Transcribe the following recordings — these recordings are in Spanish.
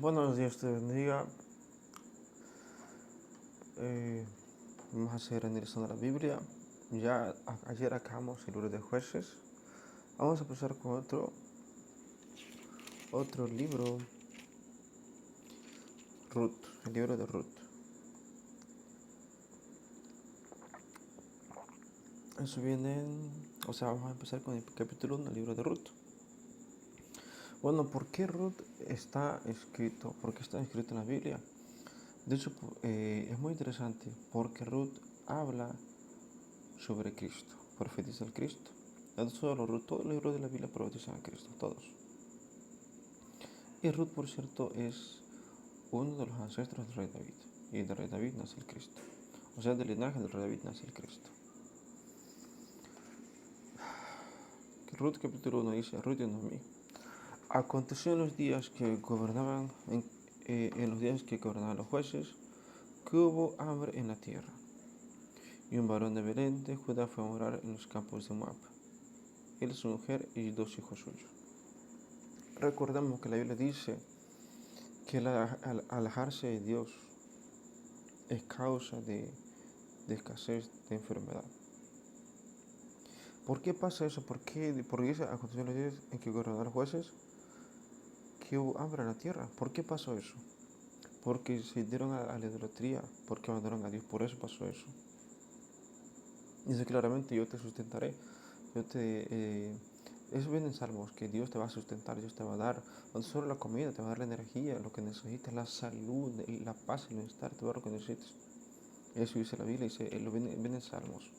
Buenos días, te bendiga. Vamos a seguir analizando la Biblia. Ayer acabamos el libro de Jueces. Vamos a empezar con otro libro, Ruth, el libro de Ruth. Eso viene, vamos a empezar con el capítulo 1 del libro de Ruth. Bueno, ¿por qué Ruth está escrito? ¿Por qué está escrito en la Biblia? De hecho, es muy interesante porque Ruth habla sobre Cristo, profetiza al Cristo. No solo Ruth, todos los libros de la Biblia profetizan a Cristo, todos. Y Ruth, por cierto, es uno de los ancestros del rey David. Y del rey David nace el Cristo. O sea, del linaje del rey David nace el Cristo. Ruth capítulo 1 dice, Ruth y Noemí. Aconteció en los días que gobernaban, los jueces, que hubo hambre en la tierra. Y un varón de Belén de Judá fue a morar en los campos de Moab. Él, su mujer y 2 hijos suyos. Recordemos que la Biblia dice que el alejarse de Dios es causa de escasez, de enfermedad. ¿Por qué pasa eso? Porque dice a continuación los días en que gobernaron los jueces que hubo hambre en la tierra. ¿Por qué pasó eso? Porque se dieron a la idolatría, porque abandonaron a Dios, por eso pasó eso. Dice claramente, yo te sustentaré, eso viene en Salmos, que Dios te va a sustentar, Dios te va a dar, no solo la comida, te va a dar la energía, lo que necesitas, la salud, la paz, el bienestar, todo lo que necesites. Eso dice la Biblia, viene en Salmos.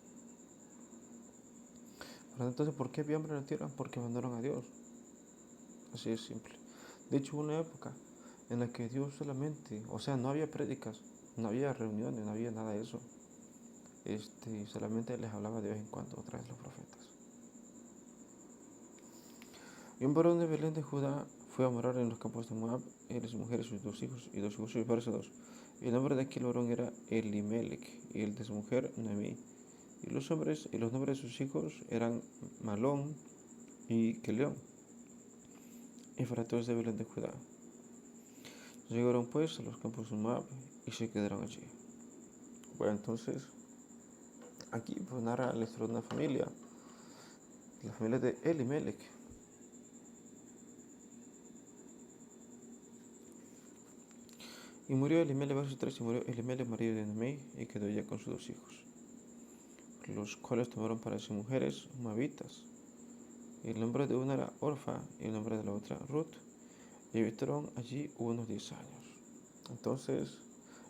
Entonces, ¿por qué había hambre en la tierra? Porque abandonaron a Dios. Así es simple. De hecho, hubo una época en la que Dios solamente, no había prédicas, no había reuniones, no había nada de eso. Solamente les hablaba de vez en cuando a través de los profetas. Y un varón de Belén de Judá fue a morar en los campos de Moab, él y su mujer y sus 2 hijos, y 2 hijos suyos, verso 2. Y el nombre de aquel varón era Elimelech, y el de su mujer Noemí. Y los nombres de sus hijos eran Malón y Keleón, efrateos de Belén de Judá. Llegaron pues a los campos de Moab y se quedaron allí. Bueno, entonces, aquí pues narra la historia de una familia, la familia de Elimelech. Y murió Elimelech, verso 3, y murió Elimelech, marido de Noemí, y quedó ella con sus 2 hijos, los cuales tomaron para sí mujeres moabitas. Y el nombre de una era Orfa, y el nombre de la otra Ruth, y habitaron allí unos 10 años. Entonces,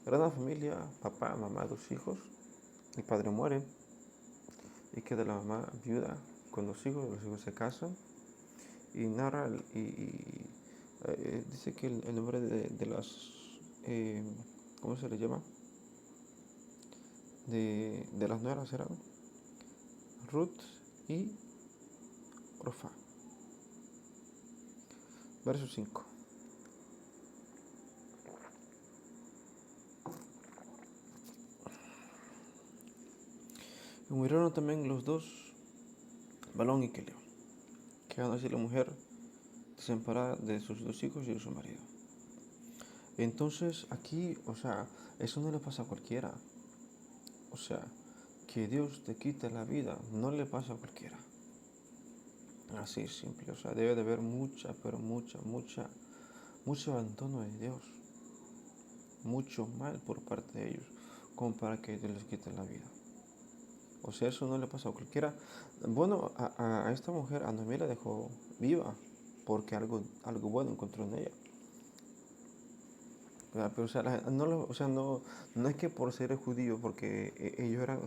era una familia, papá, mamá, 2 hijos. El padre muere y queda la mamá viuda con 2 hijos. Los hijos se casan y narra dice que el nombre de las ¿cómo se le llama? De las nueras eran Ruth y Orfa. Verso 5. Y murieron también los 2, Balón y Keleo, quedando así la mujer desamparada de sus 2 hijos y de su marido. Entonces aquí, eso no le pasa a cualquiera. Que Dios te quite la vida no le pasa a cualquiera. Así es simple. Debe de haber mucho abandono de Dios. Mucho mal por parte de ellos, como para que Dios les quite la vida. Eso no le pasa a cualquiera. Bueno, a esta mujer, a Noemí la dejó viva, porque algo bueno encontró en ella. Pero, no es que por ser judío, porque ellos eran,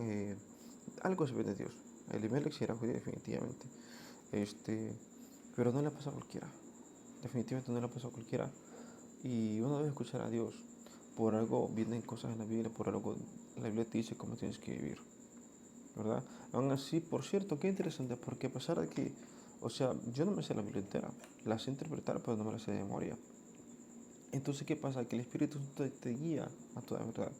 algo se ve de Dios. Elimelech sí era judío, definitivamente. Pero no le pasa a cualquiera. Definitivamente no le pasa a cualquiera. Y uno debe escuchar a Dios. Por algo vienen cosas en la Biblia, por algo la Biblia te dice cómo tienes que vivir, ¿verdad? Aún así, por cierto, qué interesante, porque a pesar de que, yo no me sé la Biblia entera, la sé interpretar, pero no me la sé de memoria. Entonces, ¿qué pasa? Que el Espíritu Santo te guía a toda verdad.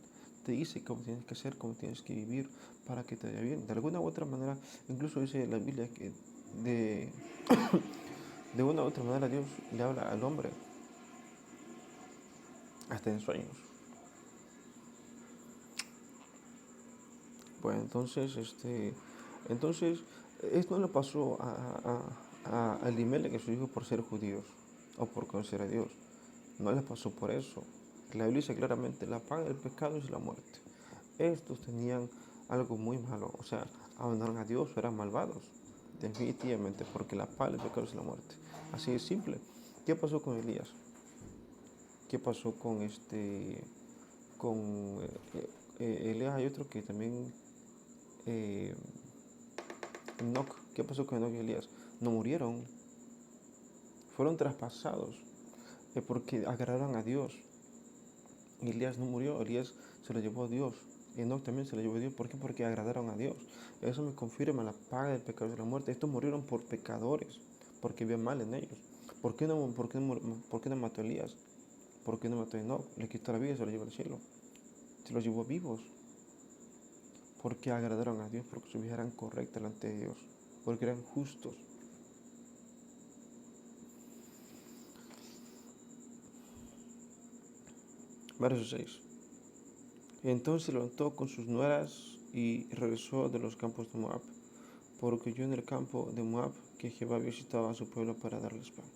Te dice cómo tienes que hacer, cómo tienes que vivir para que te vaya bien. De alguna u otra manera, incluso dice la Biblia que de una u otra manera Dios le habla al hombre hasta en sueños. Bueno, entonces esto no le pasó a Elimelech y a sus hijos por ser judíos o por conocer a Dios. No les pasó por eso. La Biblia dice claramente, la paga del pecado es la muerte. Estos tenían algo muy malo, o sea, abandonaron a Dios, eran malvados, definitivamente, porque la paga del pecado es la muerte. Así de simple. ¿Qué pasó con Elías? ¿Qué pasó con Elías? Hay otro que también, eh, Enoch. ¿Qué pasó con Enoch y Elías? No murieron, fueron traspasados, porque agradaron a Dios. Elías no murió, Elías se lo llevó a Dios. Enoch también se lo llevó a Dios. ¿Por qué? Porque agradaron a Dios. Eso me confirma la paga del pecado de la muerte. Estos murieron por pecadores, porque había mal en ellos. ¿Por qué no mató a Elías? ¿Por qué no mató a Enoch? Le quitó la vida y se lo llevó al cielo. Se los llevó vivos. Porque agradaron a Dios, porque su vida eran correctas delante de Dios, porque eran justos. Verso 6. Entonces se levantó con sus nueras y regresó de los campos de Moab, porque oyó en el campo de Moab que Jehová visitaba a su pueblo para darles pan.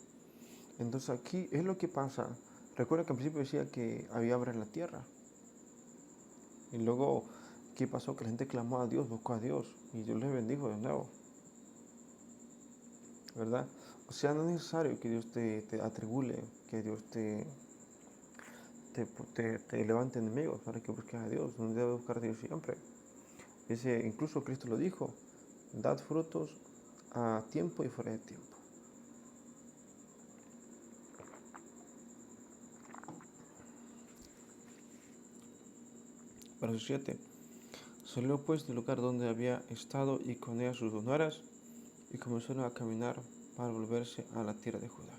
Entonces aquí es lo que pasa. Recuerda que al principio decía que había hambre en la tierra. Y luego, ¿qué pasó? Que la gente clamó a Dios, buscó a Dios, y Dios les bendijo de nuevo, ¿verdad? O sea, no es necesario que Dios te atribule, que Dios te levante enemigos para que busques a Dios. No debe buscar a Dios siempre. Incluso Cristo lo dijo, dad frutos a tiempo y fuera de tiempo. Verso 7. Salió pues del lugar donde había estado y con ella sus 2 nueras y comenzaron a caminar para volverse a la tierra de Judá.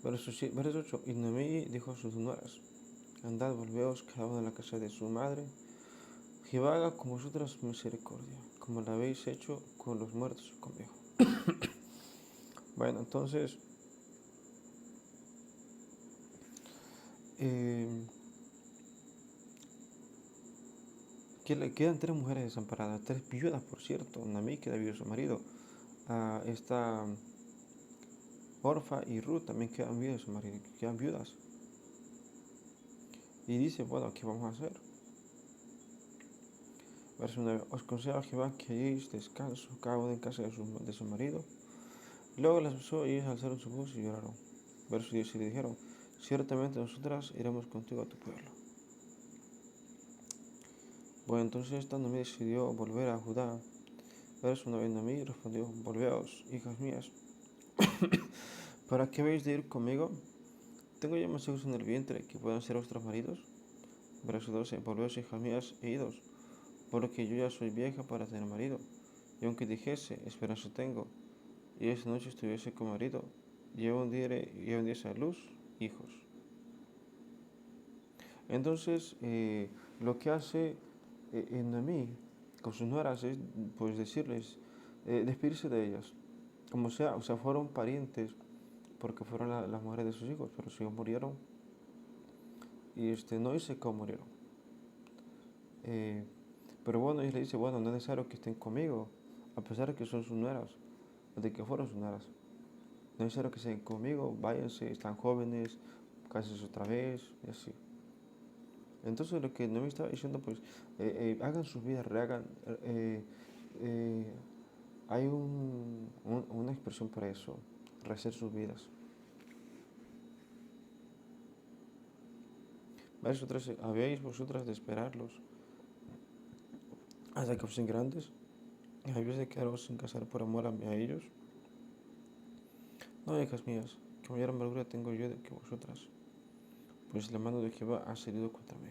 Verso 8. Y Noemí dijo a sus 2 nueras, andad, volveos cada uno a la casa de su madre. Jehová haga con vosotras misericordia, como la habéis hecho con los muertos conmigo. Bueno, entonces, quedan 3 mujeres desamparadas, 3 viudas, por cierto. Noemí queda viuda de su marido. Esta Orfa y Ruth también quedan viudas de su marido, quedan viudas. Y dice, bueno, ¿qué vamos a hacer? Verso 9. Os concedo a Jehová que halléis descanso cada uno en casa de su marido. Luego las besó y ellos alzaron su voz y lloraron. Verso 10. Y le dijeron, ciertamente nosotras iremos contigo a tu pueblo. Bueno, entonces esta Noemí decidió volver a Judá. Verso 9. Noemí respondió, volveos, hijas mías, ¿para qué habéis de ir conmigo? ¿Tengo ya más hijos en el vientre que puedan ser vuestros maridos? Verso 12. Volveos, hijas mías, e idos, porque yo ya soy vieja para tener marido. Y aunque dijese, esperanza tengo, y esta noche estuviese con marido, llevo un día a luz hijos. Entonces, lo que hace Noemí con sus nueras es, pues, decirles, despedirse de ellas. Como sea, o sea, fueron parientes porque fueron las mujeres de sus hijos, pero sus hijos murieron y no dice cómo murieron. Pero bueno, ella le dice, bueno, no es necesario que estén conmigo, a pesar de que son sus nueras, de que fueron sus nueras. No es necesario que estén conmigo, váyanse, están jóvenes, cásense otra vez, y así. Entonces lo que Noemí estaba diciendo, pues, hagan sus vidas, hay una expresión para eso, rehacer sus vidas. Verso 13, ¿habéis vosotras de esperarlos hasta que fuesen grandes? ¿Habéis de quedaros sin casar por amor a ellos? No, hijas mías, que mayor amargura tengo yo de que vosotras, pues la mano de Jehová ha salido contra mí.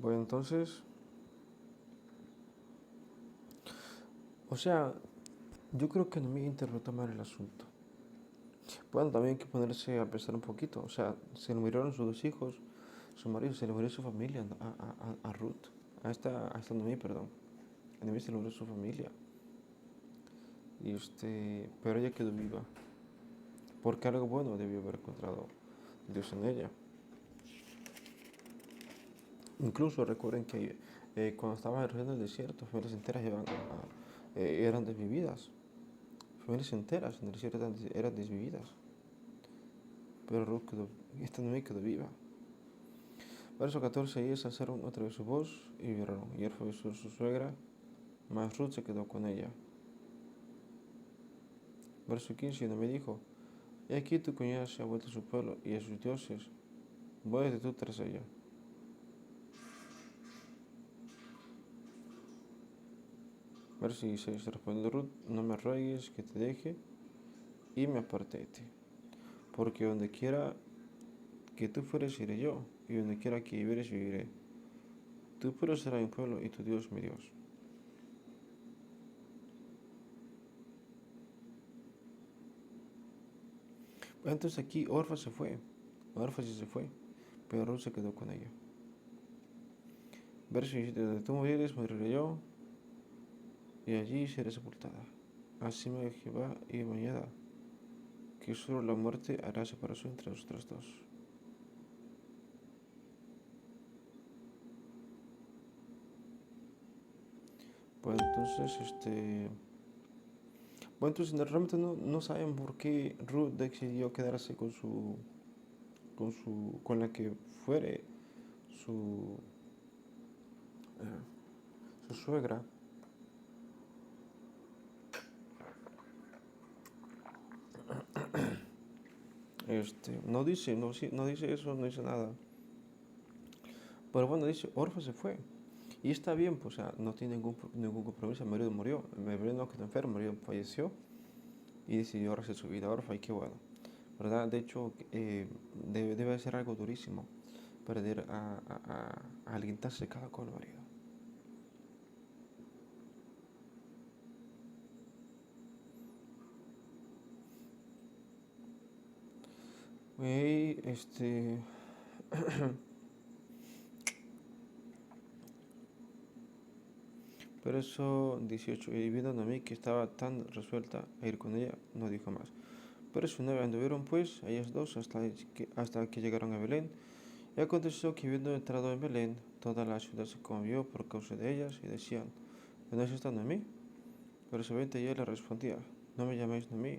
Bueno, entonces, o sea, yo creo que Noemí interpretó mal el asunto. Bueno, también hay que ponerse a pensar un poquito. O sea, se le murieron sus 2 hijos, su marido, se le murió su familia a Ruth, a esta Noemí, perdón. A Noemí se le murió su familia. pero ella quedó viva, porque algo bueno debió haber encontrado Dios en ella. Incluso recuerden que cuando estaba en el desierto, familias enteras eran desvividas. Familias enteras en el desierto eran desvividas. Pero esta Noemí quedó viva. Verso 14, ellos alzaron otra vez su voz y vieron. Y él fue su suegra, mas Ruth se quedó con ella. Verso 15, y Noemí dijo, he aquí tu cuñada se ha vuelto a su pueblo y a sus dioses. Vuélvete tú tras ella. Verso 16, respondió Ruth, no me ruegues que te deje y me aparté de ti. Porque donde quiera que tú fueres iré yo, y donde quiera que vivieres viviré. Tu pueblo será mi pueblo y tu Dios mi Dios. Entonces aquí Orfa se fue, sí se fue, pero Ruth se quedó con ella. Verso 17, donde tú murieres, moriré yo, y allí seré sepultada. Así me dijo Jehová y mañana, que solo la muerte hará separación entre nosotros dos. Pues entonces, realmente no saben por qué Ruth decidió quedarse con la que fuere su, su suegra. No dice eso, no dice nada. Pero bueno, dice, Orfa se fue. Y está bien, pues, o sea, no tiene ningún compromiso. El marido murió. El marido no quedó enfermo, el marido falleció y decidió hacer su vida Orfa. Y qué bueno, ¿verdad? De hecho, debe ser algo durísimo perder a alguien tan cercano con el marido. Pero eso, 18, y viendo a mí que estaba tan resuelta a ir con ella, no dijo más. Pero su novia anduvieron pues, ellas dos, hasta que llegaron a Belén. Y aconteció que habiendo entrado en Belén, toda la ciudad se conmovió por causa de ellas, y decían, ¿no es esta Noemí? Pero su ella le respondía, no me llaméis Noemí,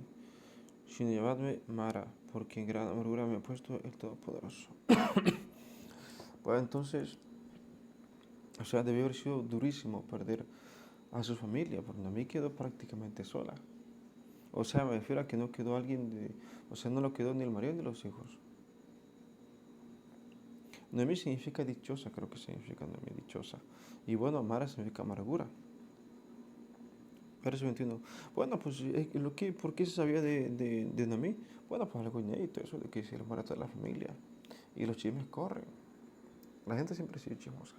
sino llamadme Mara, porque en gran amargura me ha puesto el Todopoderoso. Pues entonces, o sea, debió haber sido durísimo perder a su familia, porque Noemí quedó prácticamente sola. O sea, me refiero a que no quedó o sea, no lo quedó ni el marido ni los hijos. Noemí significa dichosa, creo que significa Noemí dichosa. Y bueno, Mara significa amargura. Verso 21. Bueno, pues, ¿por qué se sabía de Noemí? Bueno, pues algo inédito, eso de que se le muera toda la familia. Y los chismes corren. La gente siempre sigue chismosa.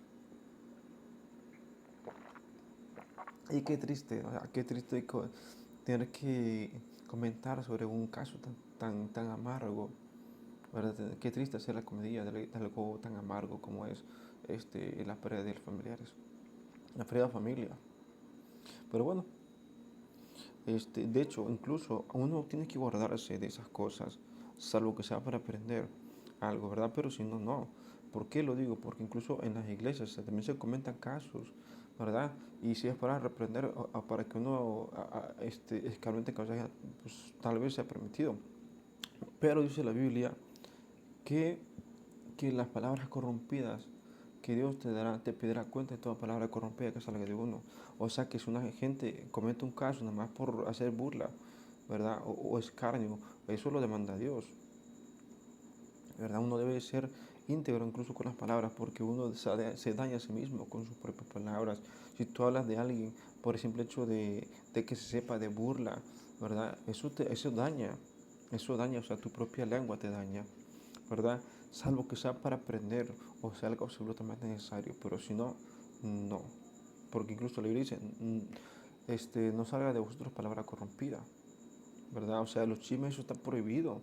Y qué triste, o sea, qué triste tener que comentar sobre un caso tan amargo, ¿verdad? Qué triste hacer la comedia de algo tan amargo como es la pérdida de los familiares, la pérdida de familia. Pero bueno, de hecho, incluso uno tiene que guardarse de esas cosas, salvo que sea para aprender algo, ¿verdad? Pero si no, no. ¿Por qué lo digo? Porque incluso en las iglesias también se comentan casos, ¿verdad? Y si es para reprender o para que uno escarmente cosas, pues tal vez sea permitido. Pero dice la Biblia que, que las palabras corrompidas que Dios te pedirá cuenta de toda palabra corrompida que salga de uno. O sea que si una gente comete un caso nada más por hacer burla, ¿verdad? O escarnio, eso lo demanda Dios, ¿verdad? Uno debe ser íntegro incluso con las palabras porque uno se daña a sí mismo con sus propias palabras. Si tú hablas de alguien por el simple hecho de que se sepa de burla, ¿verdad? Eso daña, o sea, tu propia lengua te daña, ¿verdad? Salvo que sea para aprender o sea algo absolutamente necesario, pero si no, no. Porque incluso la Biblia dice, no salga de vosotros palabra corrompida, ¿verdad? O sea, los chismes, eso está prohibido,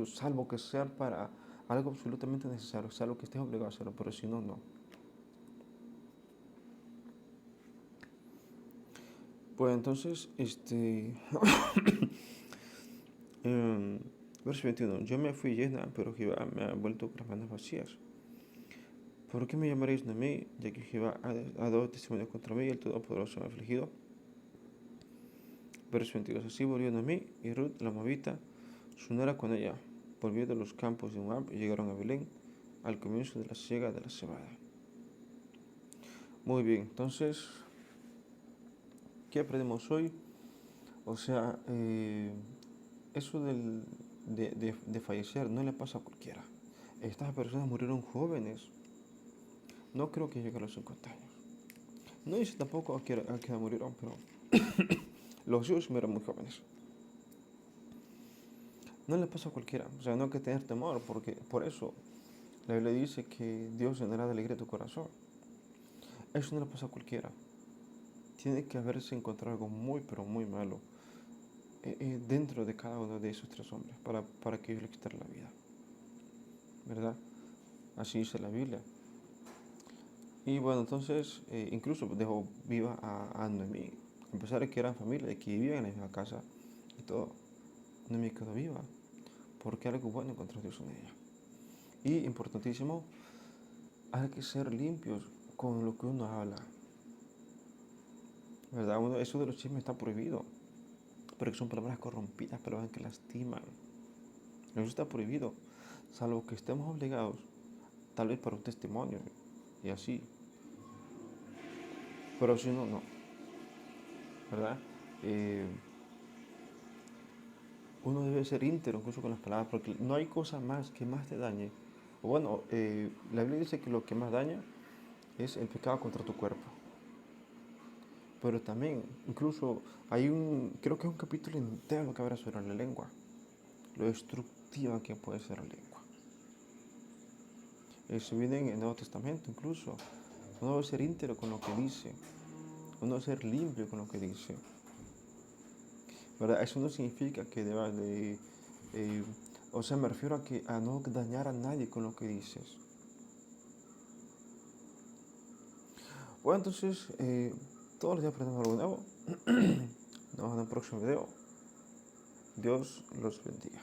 salvo que sea para algo absolutamente necesario, salvo que estés obligado a hacerlo, pero si no, no. Pues entonces, em, verso 21. Yo me fui llena, pero Jehová me ha vuelto con las manos vacías. ¿Por qué me llamaréis Noemí, ya que Jehová ha dado testimonio contra mí y el Todopoderoso me ha afligido? Verso 22. Así volvió Noemí y Ruth, la moabita, su nuera con ella. Volvió de los campos de Moab y llegaron a Belén al comienzo de la siega de la cebada. Muy bien, entonces, ¿qué aprendemos hoy? O sea, eso de fallecer no le pasa a cualquiera. Estas personas murieron jóvenes. No creo que lleguen a los 50 años. No dice tampoco a qué edad murieron, pero los hijos murieron muy jóvenes. No le pasa a cualquiera. O sea, no hay que tener temor, porque por eso la Biblia dice que Dios llenará de alegría tu corazón. Eso no le pasa a cualquiera. Tiene que haberse encontrado algo muy, pero muy malo dentro de cada uno de esos tres hombres para que Dios le quitara la vida. ¿Verdad? Así dice la Biblia. Y bueno, entonces incluso dejó viva a Noemí. A pesar de que eran familia, de que vivían en la misma casa y todo, Noemí quedó viva porque algo bueno encontró Dios en ella. Y importantísimo, hay que ser limpios con lo que uno habla. ¿Verdad? Eso de los chismes está prohibido, porque son palabras corrompidas, palabras que lastiman. Eso está prohibido, salvo que estemos obligados, tal vez para un testimonio y así. Pero si no, no. ¿Verdad? Uno debe ser íntegro incluso con las palabras, porque no hay cosa más que más te dañe. O bueno, la Biblia dice que lo que más daña es el pecado contra tu cuerpo. Pero también, incluso, creo que es un capítulo entero que habla sobre la lengua, lo destructiva que puede ser la lengua. Eso viene en el Nuevo Testamento incluso. Uno debe ser íntegro con lo que dice, uno debe ser limpio con lo que dice. ¿Verdad? Eso no significa que debas de... o sea, me refiero a no dañar a nadie con lo que dices. Bueno, entonces, todos los días aprendemos algo nuevo. Nos vemos en el próximo video. Dios los bendiga.